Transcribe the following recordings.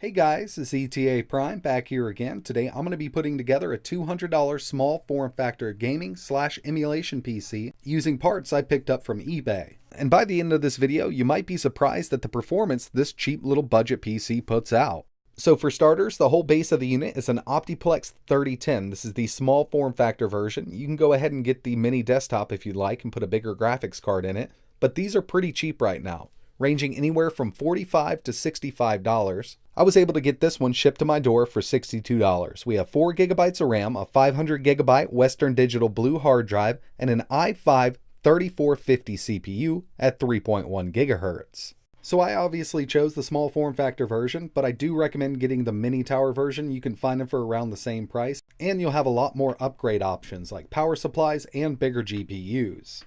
Hey guys, it's ETA Prime back here again. Today I'm going to be putting together a $200 small form factor gaming / emulation PC using parts I picked up from eBay. And by the end of this video, you might be surprised at the performance this cheap little budget PC puts out. So for starters, the whole base of the unit is an Optiplex 3010. This is the small form factor version. You can go ahead and get the mini desktop if you'd like and put a bigger graphics card in it, but these are pretty cheap right now, ranging anywhere from $45 to $65. I was able to get this one shipped to my door for $62. We have 4 GB of RAM, a 500 GB Western Digital Blue hard drive, and an i5 3450 CPU at 3.1 GHz. So I obviously chose the small form factor version, but I do recommend getting the mini tower version. You can find them for around the same price, and you'll have a lot more upgrade options like power supplies and bigger GPUs.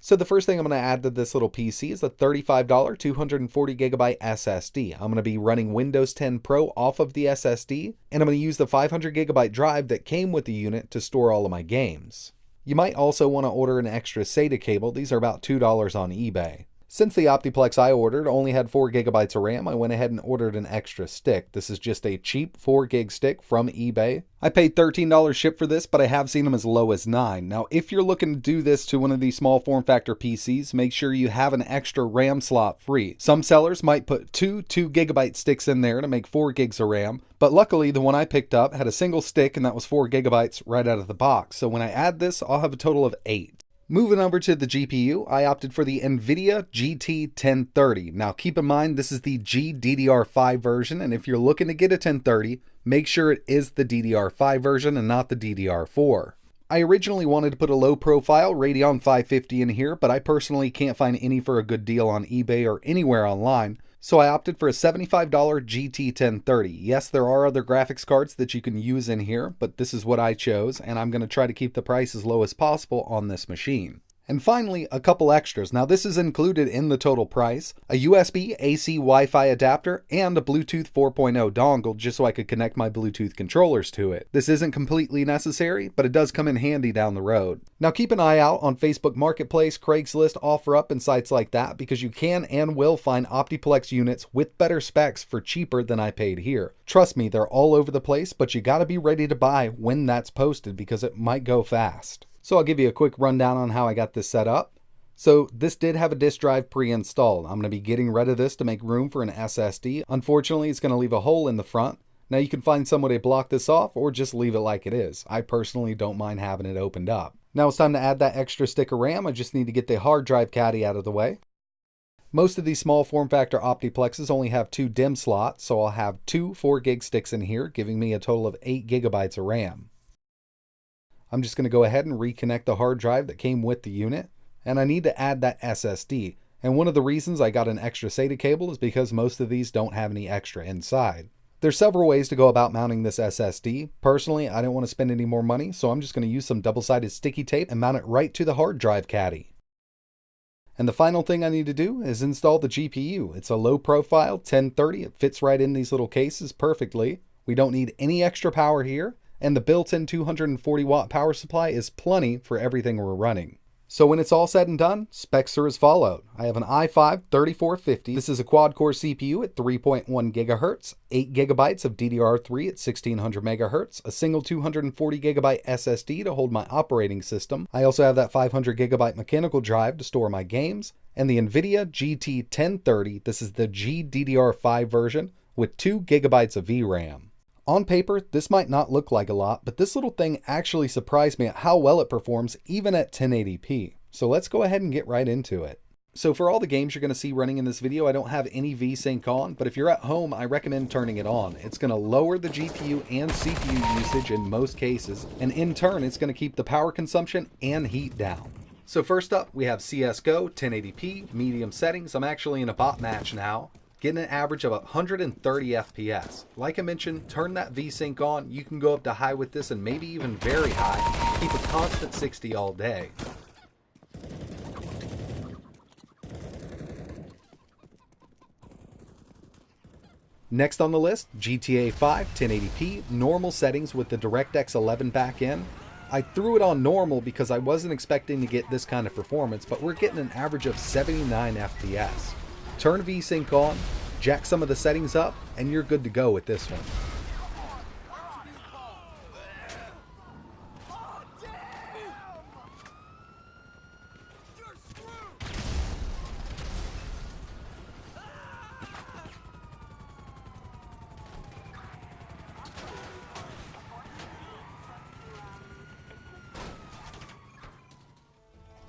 So the first thing I'm going to add to this little PC is a $35 240 GB SSD. I'm going to be running Windows 10 Pro off of the SSD, and I'm going to use the 500 GB drive that came with the unit to store all of my games. You might also want to order an extra SATA cable. These are about $2 on eBay. Since the Optiplex I ordered only had 4 GB of RAM, I went ahead and ordered an extra stick. This is just a cheap 4 gig stick from eBay. I paid $13 ship for this, but I have seen them as low as $9. Now, if you're looking to do this to one of these small form factor PCs, make sure you have an extra RAM slot free. Some sellers might put two 2 GB sticks in there to make 4 gigs of RAM, but luckily the one I picked up had a single stick and that was 4 GB right out of the box. So when I add this, I'll have a total of 8. Moving over to the GPU, I opted for the Nvidia GT 1030. Now keep in mind this is the GDDR5 version, and if you're looking to get a 1030, make sure it is the DDR5 version and not the DDR4. I originally wanted to put a low profile Radeon 550 in here, but I personally can't find any for a good deal on eBay or anywhere online, so I opted for a $75 GT 1030. Yes, there are other graphics cards that you can use in here, but this is what I chose, and I'm going to try to keep the price as low as possible on this machine. And finally, a couple extras. Now this is included in the total price: a USB AC Wi-Fi adapter and a Bluetooth 4.0 dongle just so I could connect my Bluetooth controllers to it. This isn't completely necessary, but it does come in handy down the road. Now keep an eye out on Facebook Marketplace, Craigslist, OfferUp, and sites like that because you can and will find Optiplex units with better specs for cheaper than I paid here. Trust me, they're all over the place, but you gotta be ready to buy when that's posted because it might go fast. So I'll give you a quick rundown on how I got this set up. So this did have a disk drive pre-installed. I'm going to be getting rid of this to make room for an SSD. Unfortunately, it's going to leave a hole in the front. Now you can find some way to block this off or just leave it like it is. I personally don't mind having it opened up. Now it's time to add that extra stick of RAM. I just need to get the hard drive caddy out of the way. Most of these small form factor Optiplexes only have 2 DIMM slots, so I'll have 2 4 gig sticks in here, giving me a total of 8 GB of RAM. I'm just going to go ahead and reconnect the hard drive that came with the unit, and I need to add that SSD. And one of the reasons I got an extra SATA cable is because most of these don't have any extra inside. There's several ways to go about mounting this SSD. Personally, I don't want to spend any more money, so I'm just going to use some double-sided sticky tape and mount it right to the hard drive caddy. And the final thing I need to do is install the GPU. It's a low profile 1030. It fits right in these little cases perfectly. We don't need any extra power here, and the built-in 240 watt power supply is plenty for everything we're running. So when it's all said and done, specs are as followed. I have an i5 3450. This is a quad-core CPU at 3.1 GHz, 8 GB of DDR3 at 1600 MHz, a single 240 GB SSD to hold my operating system. I also have that 500 GB mechanical drive to store my games, and the Nvidia GT 1030. This is the GDDR5 version with 2 GB of VRAM. On paper, this might not look like a lot, but this little thing actually surprised me at how well it performs even at 1080p. So let's go ahead and get right into it. So for all the games you're going to see running in this video, I don't have any VSync on, but if you're at home, I recommend turning it on. It's going to lower the GPU and CPU usage in most cases, and in turn, it's going to keep the power consumption and heat down. So first up, we have CSGO, 1080p, medium settings. I'm actually in a bot match now, getting an average of 130 FPS. Like I mentioned, turn that VSync on. You can go up to high with this and maybe even very high. Keep a constant 60 all day. Next on the list, GTA 5, 1080p, normal settings with the DirectX 11 back in. I threw it on normal because I wasn't expecting to get this kind of performance, but we're getting an average of 79 FPS. Turn VSync on, jack some of the settings up, and you're good to go with this one.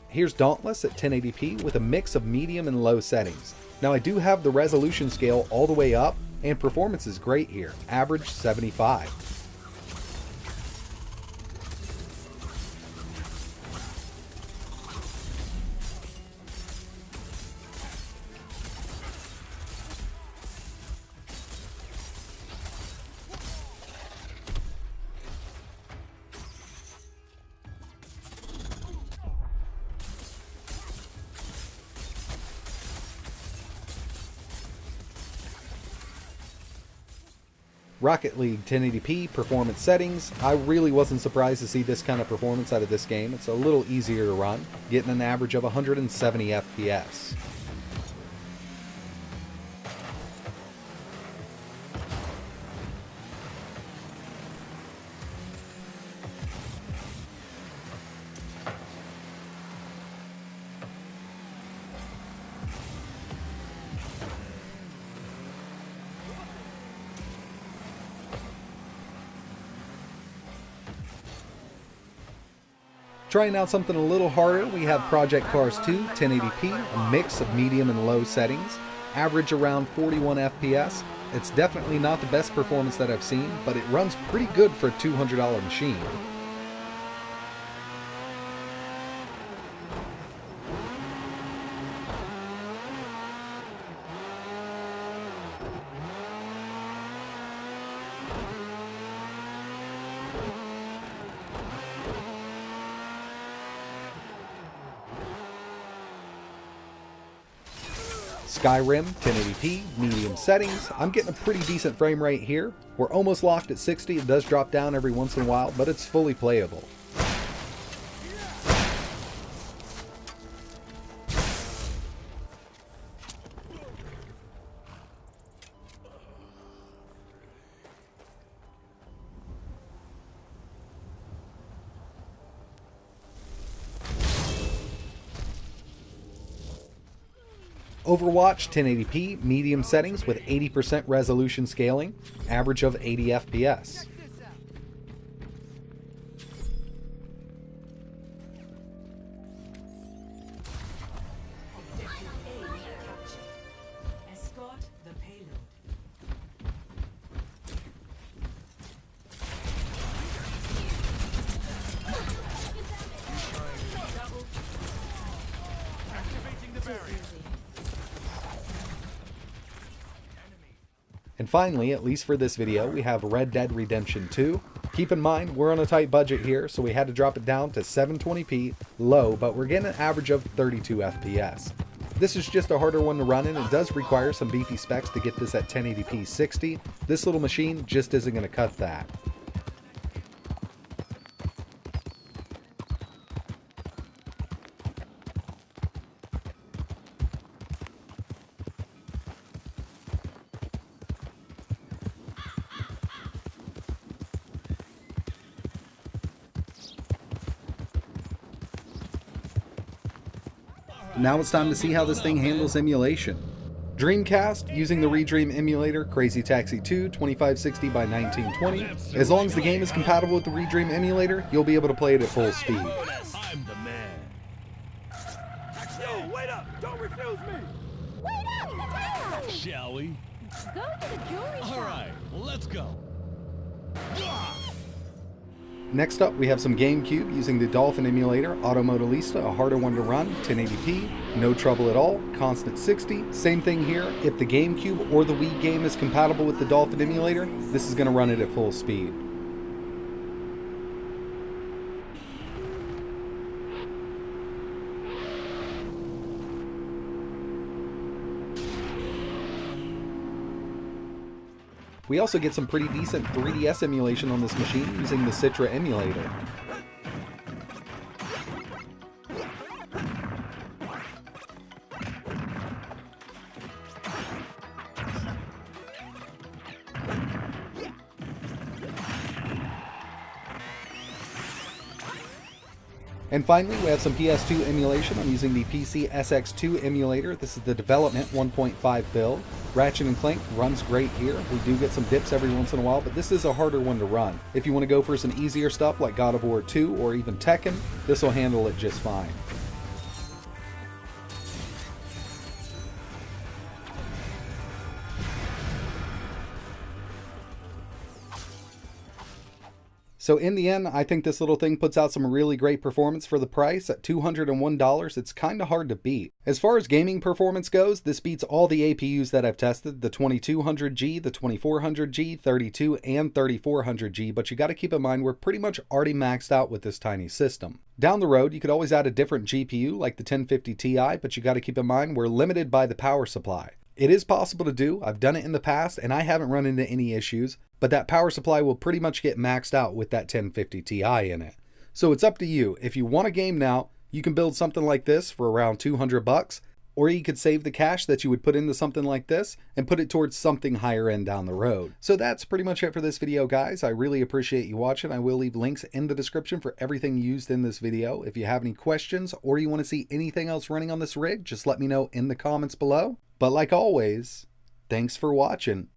Here's Dauntless at 1080p with a mix of medium and low settings. Now I do have the resolution scale all the way up, and performance is great here, average 75. Rocket League 1080p performance settings. I really wasn't surprised to see this kind of performance out of this game. It's a little easier to run, getting an average of 170 FPS. Trying out something a little harder, we have Project Cars 2, 1080p, a mix of medium and low settings, average around 41 FPS. It's definitely not the best performance that I've seen, but it runs pretty good for a $200 machine. Skyrim, 1080p, medium settings. I'm getting a pretty decent frame rate here. We're almost locked at 60. It does drop down every once in a while, but it's fully playable. Overwatch 1080p, medium settings with 80% resolution scaling, average of 80 FPS. And finally, at least for this video, we have Red Dead Redemption 2. Keep in mind, we're on a tight budget here, so we had to drop it down to 720p, low, but we're getting an average of 32 FPS. This is just a harder one to run in. It does require some beefy specs to get this at 1080p 60. This little machine just isn't going to cut that. Now it's time to see how this thing handles emulation. Dreamcast, using the Redream emulator, Crazy Taxi 2, 2560 by 1920. As long as the game is compatible with the Redream emulator, you'll be able to play it at full speed. I'm the man. Yo, wait up! Don't refuse me! Wait up! Shall we? Go to the jewelry shop. Alright, let's go. Next up, we have some GameCube using the Dolphin emulator, Automodalista, a harder one to run, 1080p, no trouble at all, constant 60. Same thing here, if the GameCube or the Wii game is compatible with the Dolphin emulator, this is going to run it at full speed. We also get some pretty decent 3DS emulation on this machine using the Citra emulator. And finally, we have some PS2 emulation. I'm using the PC SX2 emulator. This is the development 1.5 build. Ratchet & Clank runs great here. We do get some dips every once in a while, but this is a harder one to run. If you want to go for some easier stuff like God of War 2 or even Tekken, this will handle it just fine. So in the end, I think this little thing puts out some really great performance for the price. At $201, it's kind of hard to beat. As far as gaming performance goes, this beats all the APUs that I've tested, the 2200G, the 2400G, 32, and 3400G, but you got to keep in mind we're pretty much already maxed out with this tiny system. Down the road, you could always add a different GPU like the 1050 Ti, but you got to keep in mind we're limited by the power supply. It is possible to do. I've done it in the past and I haven't run into any issues, but that power supply will pretty much get maxed out with that 1050 Ti in it. So it's up to you. If you want a game now, you can build something like this for around 200 bucks, or you could save the cash that you would put into something like this and put it towards something higher end down the road. So that's pretty much it for this video, guys. I really appreciate you watching. I will leave links in the description for everything used in this video. If you have any questions or you want to see anything else running on this rig, just let me know in the comments below. But like always, thanks for watching.